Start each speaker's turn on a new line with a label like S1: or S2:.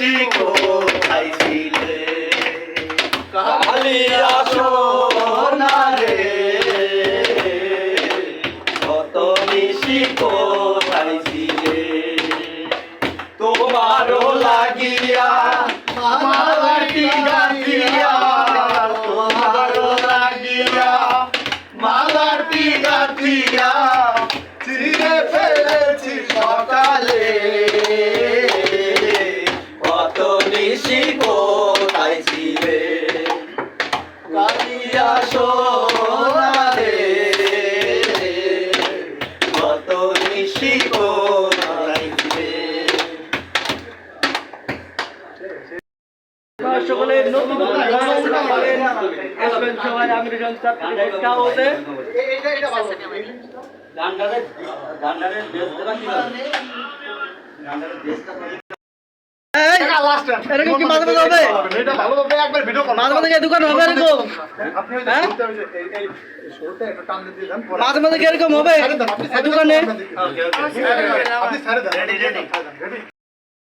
S1: নিশি কোথায় ছিলে কালিয়া সোনা রে কত নিশি কোথায় ছিলে তোমারও লাগিয়া মালাটি গাথিয়া তোমারও লাগিয়া মালাটি গাথিয়া চিরে ফেলেছি সকালে কত নিশি কোথায় ছিলে কালিয়া সোনা রে কত নিশি কোথায় ছিলে।
S2: সকলে নতুন সবাই আমির হতে এরকম কি মাঝে মাঝে হবে? মাঝে মাঝে দোকান হবে এরকম? মাঝে মাঝে কি এরকম হবে দোকানে?